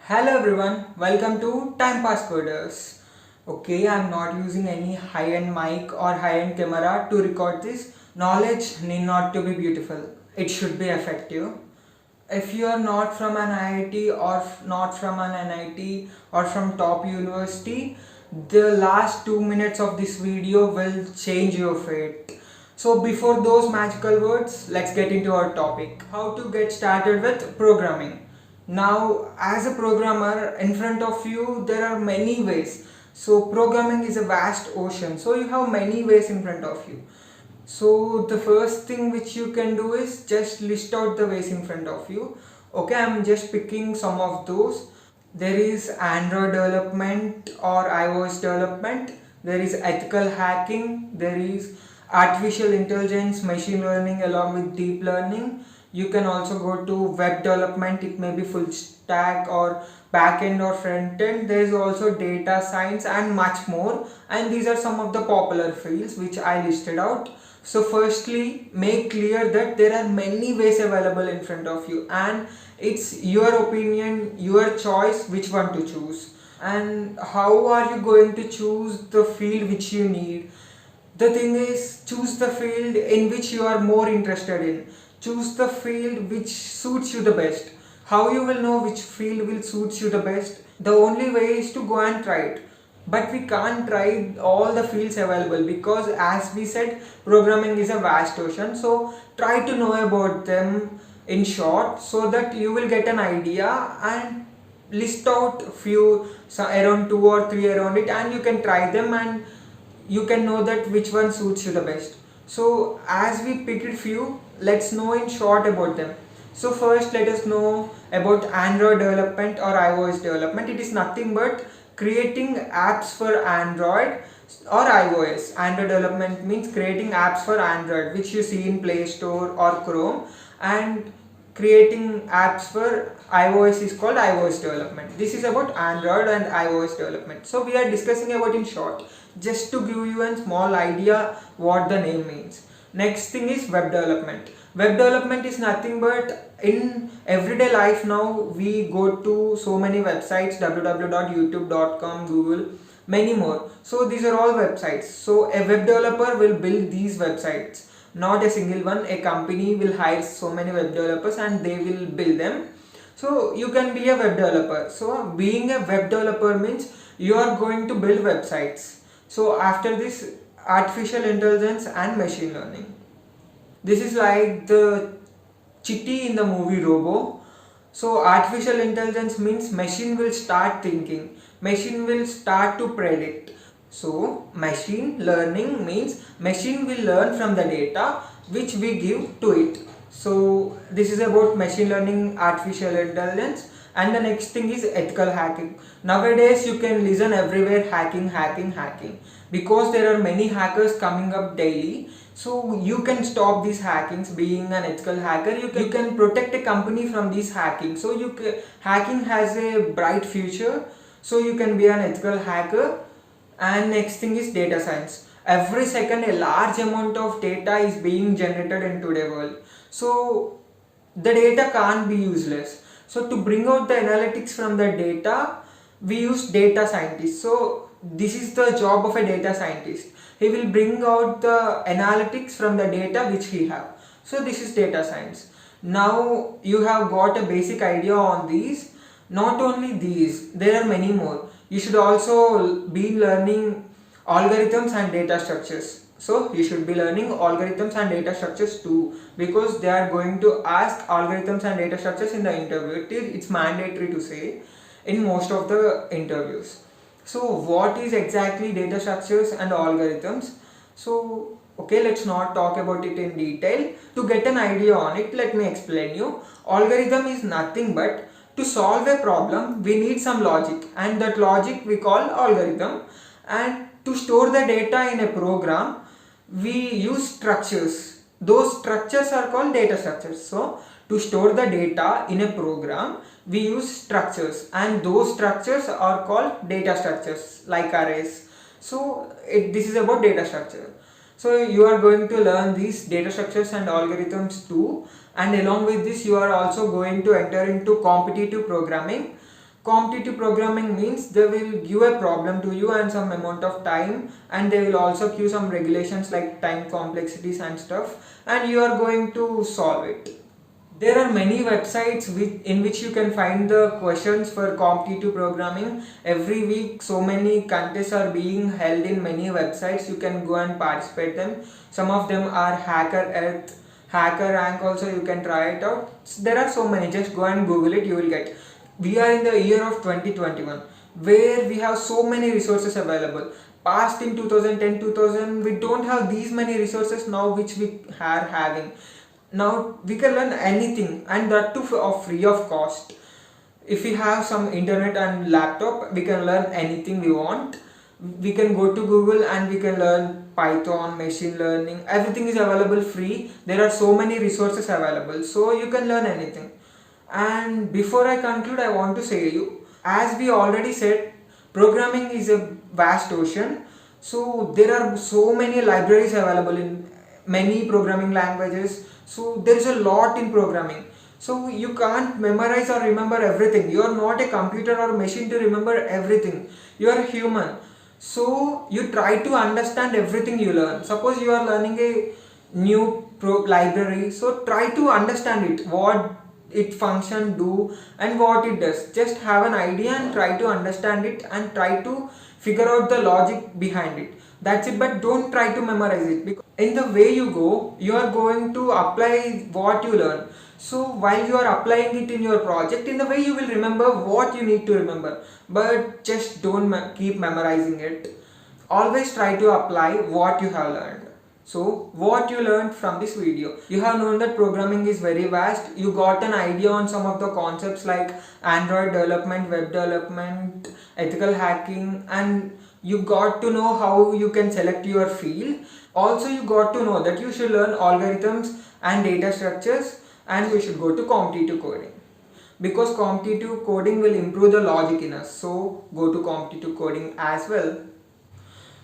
Hello everyone, welcome to Time Pass Coders. Okay, I'm not using any high-end mic or high-end camera to record this. Knowledge need not to be beautiful. It should be effective. If you are not from an IIT or not from an NIT or from top university, the last 2 minutes of this video will change your fate. So before those magical words, let's get into our topic. How to get started with programming. Now, as a programmer, in front of you, there are many ways. So, programming is a vast ocean. So, you have many ways in front of you. So, the first thing which you can do is just list out the ways in front of you. Okay, I'm just picking some of those. There is Android development or iOS development. There is ethical hacking. There is artificial intelligence, machine learning along with deep learning. You can also go to web development. It may be full stack or back end or front end. There is also data science and much more. And these are some of the popular fields which I listed out. So firstly, make clear that there are many ways available in front of you and it's your opinion, your choice which one to choose. And how are you going to choose the field which you need? The thing is, choose the field in which you are more interested in. Choose the field which suits you the best. How you will know which field will suit you the best? The only way is to go and try it. But we can't try all the fields available because, as we said, programming is a vast ocean. So try to know about them in short so that you will get an idea and list out few, so around two or three around it, and you can try them and you can know that which one suits you the best. So as we picked few, let's know in short about them. So first let us know about Android development or iOS development. It is nothing but creating apps for Android or iOS. Android development means creating apps for Android which you see in Play Store or Chrome, and creating apps for iOS is called iOS development. This is about Android and iOS development. So we are discussing about in short, just to give you a small idea what the name means. Next thing is web development. Web development is nothing but in everyday life now we go to so many websites, www.youtube.com, Google, many more. So these are all websites. So a web developer will build these websites, not a single one. A company will hire so many web developers and they will build them. So you can be a web developer. So being a web developer means you are going to build websites. So after this, artificial intelligence and machine learning. This is like the Chitty in the movie Robo. So artificial intelligence means machine will start thinking, machine will start to predict. So machine learning means machine will learn from the data which we give to it. So this is about machine learning, artificial intelligence. And the next thing is ethical hacking. Nowadays you can listen everywhere hacking, hacking, hacking, because there are many hackers coming up daily. So you can stop these hackings. Being an ethical hacker, you can protect a company from these hacking. So hacking has a bright future. So you can be an ethical hacker. And next thing is data science. Every second a large amount of data is being generated in today's world. So the data can't be useless. So to bring out the analytics from the data, we use data scientists. So this is the job of a data scientist. He will bring out the analytics from the data which he have. So this is data science. Now you have got a basic idea on these. Not only these, there are many more. You should also be learning algorithms and data structures. So you should be learning algorithms and data structures too, because they are going to ask algorithms and data structures in the interview. It's mandatory to say in most of the interviews. So what is exactly data structures and algorithms? So okay, let's not talk about it in detail. To get an idea on it, let me explain you. Algorithm is nothing but to solve a problem we need some logic, and that logic we call algorithm. And to store the data in a program we use structures. Those structures are called data structures. So to store the data in a program we use structures, and those structures are called data structures like arrays. So this is about data structure. So you are going to learn these data structures and algorithms too, and along with this you are also going to enter into competitive programming. Competitive programming means they will give a problem to you and some amount of time, and they will also give some regulations like time complexities and stuff, and you are going to solve it. There are many websites in which you can find the questions for competitive programming. Every week so many contests are being held in many websites. You can go and participate them. Some of them are Hacker Earth, Hacker Rank also, you can try it out. There are so many, just go and Google it, you will get. We are in the year of 2021 where we have so many resources available. Past in 2010 2000 we don't have these many resources now which we are having. Now we can learn anything, and that too free of cost. If we have some internet and laptop, we can learn anything we want. We can go to Google and we can learn Python, machine learning, everything is available free. There are so many resources available, so you can learn anything. And before I conclude, I want to say you, as we already said, programming is a vast ocean. So there are so many libraries available in many programming languages. So there is a lot in programming. So you can't memorize or remember everything. You are not a computer or machine to remember everything. You are a human. So you try to understand everything you learn. Suppose you are learning a new library, so try to understand it, what it function do and what it does. Just have an idea and try to understand it and try to figure out the logic behind it. That's it, but don't try to memorize it, because in the way you go, you are going to apply what you learn. So while you are applying it in your project, in the way you will remember what you need to remember, but just don't keep memorizing it. Always try to apply what you have learned. So what you learned from this video, you have known that programming is very vast. You got an idea on some of the concepts like Android development, web development, ethical hacking, and you got to know how you can select your field. Also you got to know that you should learn algorithms and data structures, and you should go to competitive coding, because competitive coding will improve the logic in us. So go to competitive coding as well.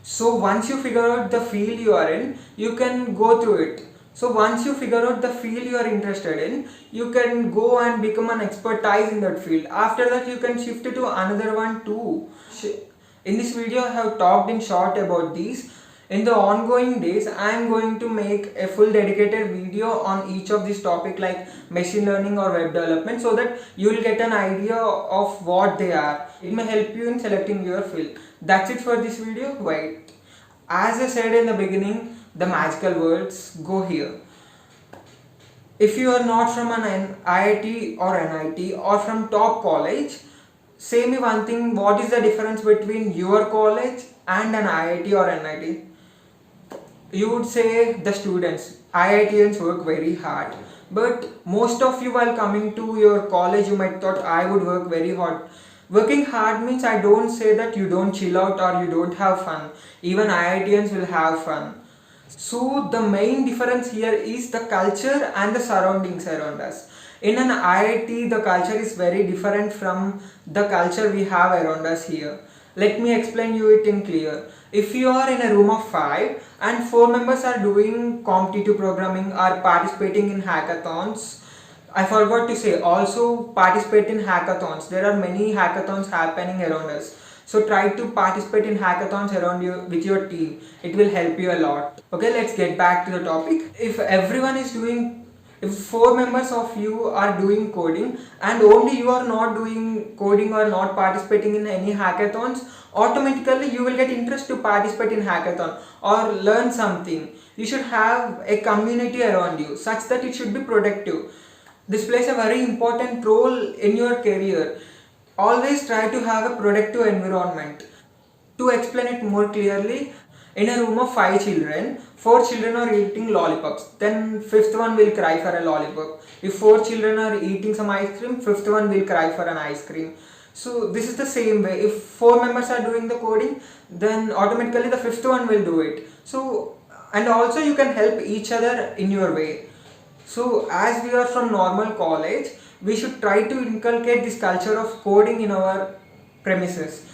So once you figure out the field you are in, you can go through it. So once you figure out the field you are interested in, you can go and become an expertise in that field. After that you can shift to another one too. In this video I have talked in short about these. In the ongoing days I am going to make a full dedicated video on each of these topic like machine learning or web development, so that you will get an idea of what they are. It may help you in selecting your field. That's it for this video. Wait, as I said in the beginning, the magical words go here. If you are not from an IIT or NIT or from top college, say me one thing, what is the difference between your college and an IIT or NIT? You would say the students. IITians work very hard, but most of you while coming to your college, you might thought I would work very hard. Working hard means I don't say that you don't chill out or you don't have fun. Even IITians will have fun. So the main difference here is the culture and the surroundings around us. In an IIT, the culture is very different from the culture we have around us here. Let me explain you it in clear. If you are in a room of 5 and 4 members are doing competitive programming or participating in hackathons, I forgot to say, also participate in hackathons. There are many hackathons happening around us. So try to participate in hackathons around you with your team. It will help you a lot. Okay, let's get back to the topic. If 4 members of you are doing coding and only you are not doing coding or not participating in any hackathons, automatically you will get interest to participate in hackathon or learn something. You should have a community around you such that it should be productive. This plays a very important role in your career. Always try to have a productive environment. To explain it more clearly, in a room of 5 children, 4 children are eating lollipops. Then fifth one will cry for a lollipop. If 4 children are eating some ice cream, fifth one will cry for an ice cream. So this is the same way. If 4 members are doing the coding, then automatically the fifth one will do it. So, and also you can help each other in your way. So as we are from normal college, we should try to inculcate this culture of coding in our premises,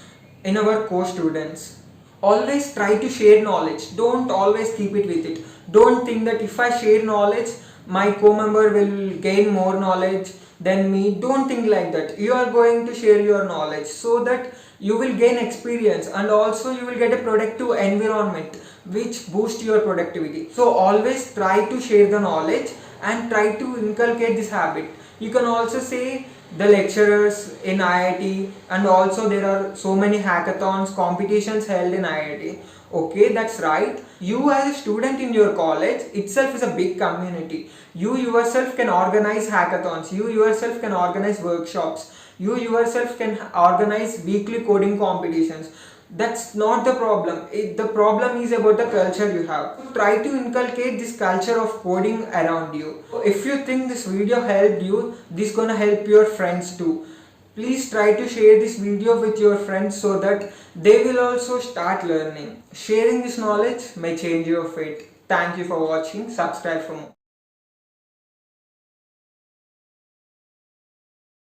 in our co-students. Always try to share knowledge. Don't always keep it with it. Don't think that if I share knowledge, my co-member will gain more knowledge, than me. Don't think like that. You are going to share your knowledge so that you will gain experience, and also you will get a productive environment which boost your productivity. So always try to share the knowledge and try to inculcate this habit. You can also say the lecturers in IIT, and also there are so many hackathons, competitions held in IIT. Okay, that's right. You as a student in your college itself is a big community. You yourself can organize hackathons, you yourself can organize workshops, you yourself can organize weekly coding competitions. That's not the problem. The problem is about the culture you have. Try to inculcate this culture of coding around you. If you think this video helped you, this is gonna help your friends too. Please try to share this video with your friends so that they will also start learning. Sharing this knowledge may change your fate. Thank you for watching. Subscribe for more.